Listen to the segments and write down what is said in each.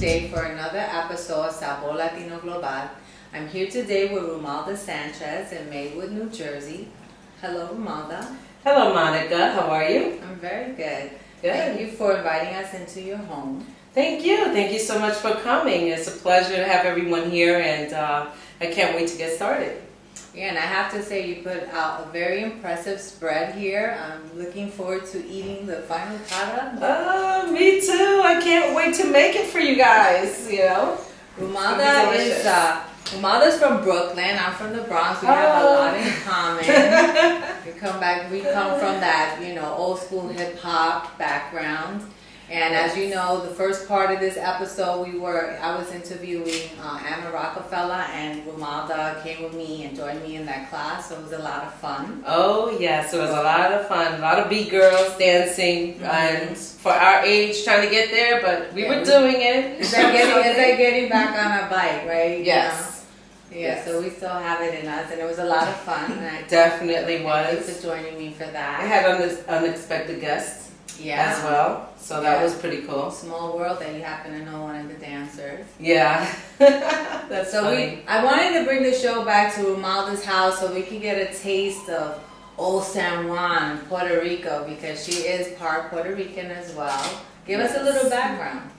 today for another episode of Sabor Latino Global. I'm here today with Rumalda Sanchez in Maywood, New Jersey. Hello, Rumalda. Hello, Monica. How are you? I'm very good. Good. Thank you for inviting us into your home. Thank you. Thank you so much for coming. It's a pleasure to have everyone here, and I can't wait to get started. Yeah, and I have to say you put out a very impressive spread here. I'm looking forward to eating the final product. Me too. I can't wait to make it for you guys, you know. Rumalda's from Brooklyn. I'm from the Bronx. We have a lot in common. We come from that, old school hip hop background. And as you know, the first part of this episode, I was interviewing Anna Rockefeller, and Rumalda came with me and joined me in that class. So it was a lot of fun. Oh yes, it was a lot of fun. A lot of beat girls dancing, and for our age, trying to get there, but we were doing it. It's like getting back on our bike, right? Yes. Yeah, yes. So we still have it in us, and it was a lot of fun. And definitely was. Thank you for joining me for that. I had unexpected guests. Yeah. As well, so that was pretty cool. Small world that you happen to know one of the dancers. Yeah, that's so funny. I wanted to bring the show back to Rumalda's house so we could get a taste of Old San Juan, Puerto Rico, because she is part Puerto Rican as well. Give us a little background.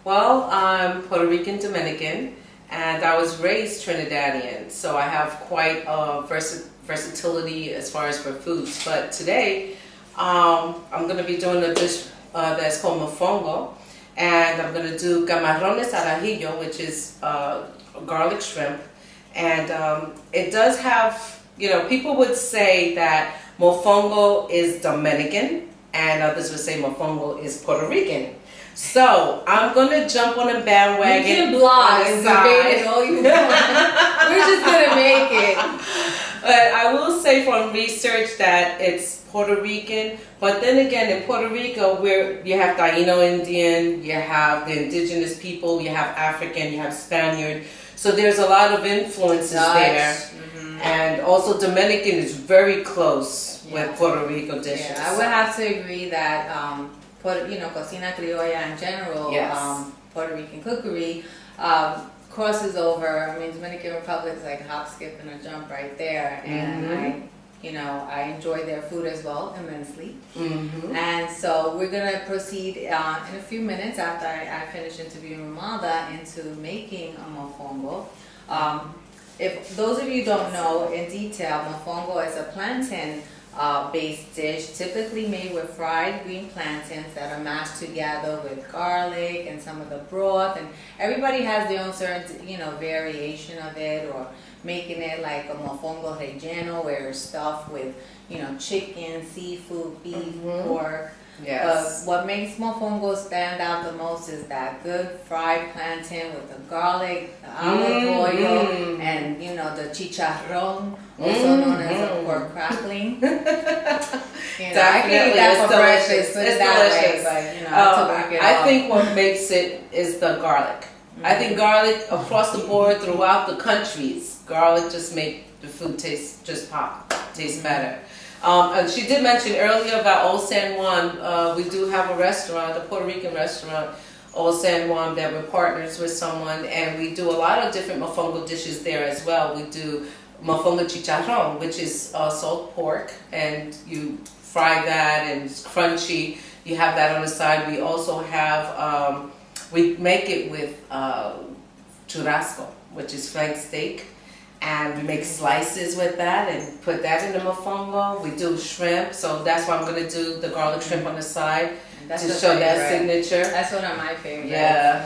Well, I'm Puerto Rican Dominican, and I was raised Trinidadian, so I have quite a versatility as far as for foods. But today, I'm going to be doing a dish that's called Mofongo, and I'm going to do camarones al ajillo, which is garlic shrimp. And it does have, people would say that Mofongo is Dominican, and others would say Mofongo is Puerto Rican. So I'm going to jump on a bandwagon. You can blog and debate it all you want. We're just going to make it. But I will say from research that it's Puerto Rican, but then again in Puerto Rico where you have Taino Indian, you have the indigenous people, you have African, you have Spaniard, so there's a lot of influences there. Mm-hmm. And also Dominican is very close with Puerto Rico dishes. Yeah, I would have to agree that cocina criolla in general, Puerto Rican cookery, crosses over. I mean, Dominican Republic is like hop, skip, and a jump right there, and I enjoy their food as well immensely. And so we're gonna proceed in a few minutes after I finish interviewing Rumalda into making a mofongo. If those of you don't know in detail, mofongo is a plantain based dish, typically made with fried green plantains that are mashed together with garlic and some of the broth, and everybody has their own certain variation of it, or making it like a mofongo relleno where it's stuffed with chicken, seafood, beef, pork. Yes. But what makes mofongo stand out the most is that good fried plantain with the garlic, the olive oil, and the chicharrón, also known as a pork crackling. I can eat that for breakfast, put it that way, but I think what makes it is the garlic. I think garlic across the board throughout the countries, garlic just make the food taste better. And she did mention earlier about Old San Juan. We do have a restaurant, a Puerto Rican restaurant, Old San Juan, that we're partners with someone, and we do a lot of different mofongo dishes there as well. We do mofongo chicharrón, which is salt pork, and you fry that and it's crunchy. You have that on the side. We also have, we make it with churrasco, which is flank steak. And we make slices with that and put that in the mofongo. We do shrimp, so that's why I'm going to do the garlic shrimp on the side to show that signature. That's one of my favorites. Yeah.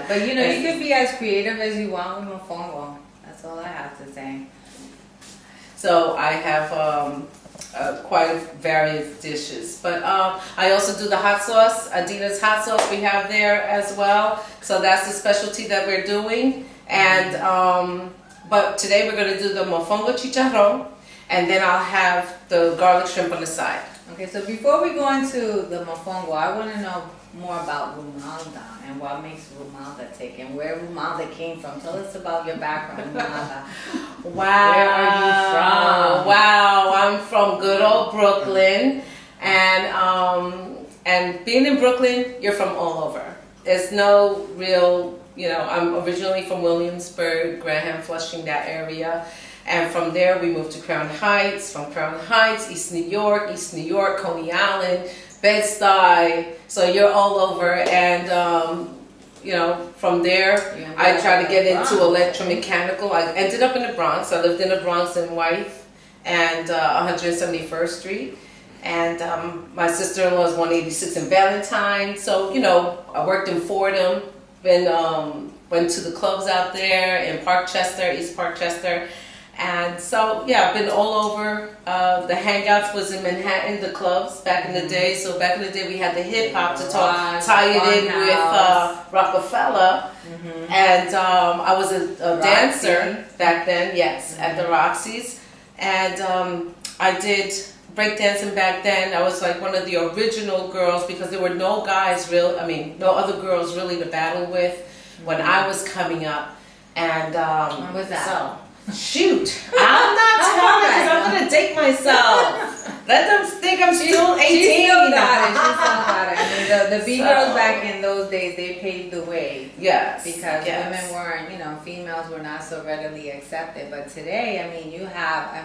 But you can be as creative as you want with mofongo. That's all I have to say. So I have quite a various dishes. But I also do the hot sauce, Adina's hot sauce we have there as well. So that's the specialty that we're doing. And but today we're going to do the mofongo chicharrón, and then I'll have the garlic shrimp on the side. Okay, so before we go into the mofongo, I want to know more about Rumalda and what makes Rumalda tick and where Rumalda came from. Tell us about your background, Rumalda. Wow. Where are you from? Wow, I'm from good old Brooklyn, and being in Brooklyn, you're from all over. it's no real, I'm originally from Williamsburg, Graham, Flushing, that area. And from there we moved to Crown Heights, from Crown Heights, East New York, Coney Island, Bed-Stuy. So you're all over. And, from there I tried to get into electromechanical. I ended up in the Bronx. I lived in the Bronx in Wythe and 171st Street. And my sister-in-law is 186 in Valentine. So, I worked in Fordham, went to the clubs out there in Parkchester, East Parkchester. And so, I've been all over. The Hangouts was in Manhattan, the clubs back in the day. So back in the day we had the hip-hop to tie it in with Rockefeller. Mm-hmm. And I was a dancer back then, yes, at the Roxy's. And I did breakdancing back then. I was like one of the original girls because there were no guys no other girls really to battle with when I was coming up. And when was that? So, shoot, I'm not telling because I'm gonna date myself. Let them think I'm still 18. She still got it. I mean, the B girls back in those days, they paved the way. Yes. Because women weren't, females were not so readily accepted. But today,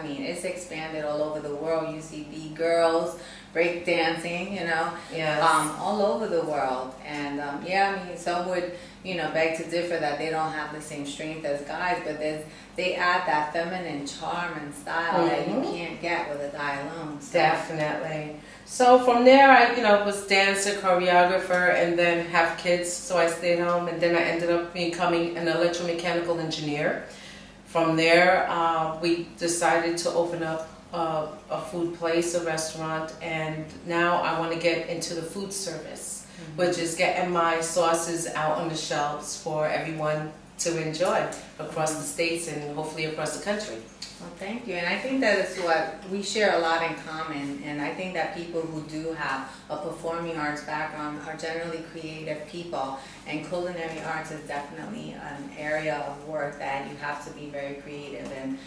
it's expanded all over the world. You see B girls, break dancing, all over the world. And some would, beg to differ that they don't have the same strength as guys, but they add that feminine charm and style that you can't get with a guy alone. So. Definitely. So from there, I was dancer, choreographer, and then have kids. So I stayed home, and then I ended up becoming an electromechanical engineer. From there, we decided to open up a food place, a restaurant, and now I want to get into the food service, which is getting my sauces out on the shelves for everyone to enjoy across the states and hopefully across the country. Well, thank you. And I think that is what we share a lot in common. And I think that people who do have a performing arts background are generally creative people. And culinary arts is definitely an area of work that you have to be very creative. And,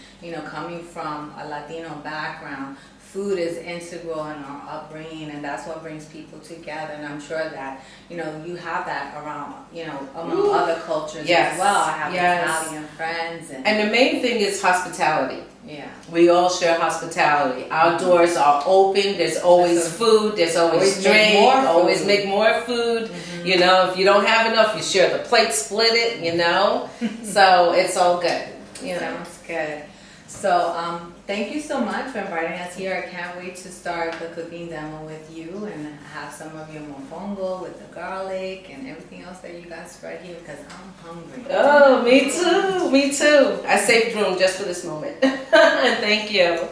coming from a Latino background, food is integral in our upbringing, and that's what brings people together. And I'm sure that, you have that around, among other cultures as well. I have Italian friends. And the main thing is hospitality. Yeah. We all share hospitality. Our doors are open. There's always food. There's always drink. Always make more food. Mm-hmm. If you don't have enough, you share the plate, split it, So it's all good. Sounds good. So thank you so much for inviting us here. I can't wait to start the cooking demo with you and have some of your mofongo with the garlic and everything else that you got spread here because I'm hungry. Oh, me too. I saved room just for this moment. Thank you.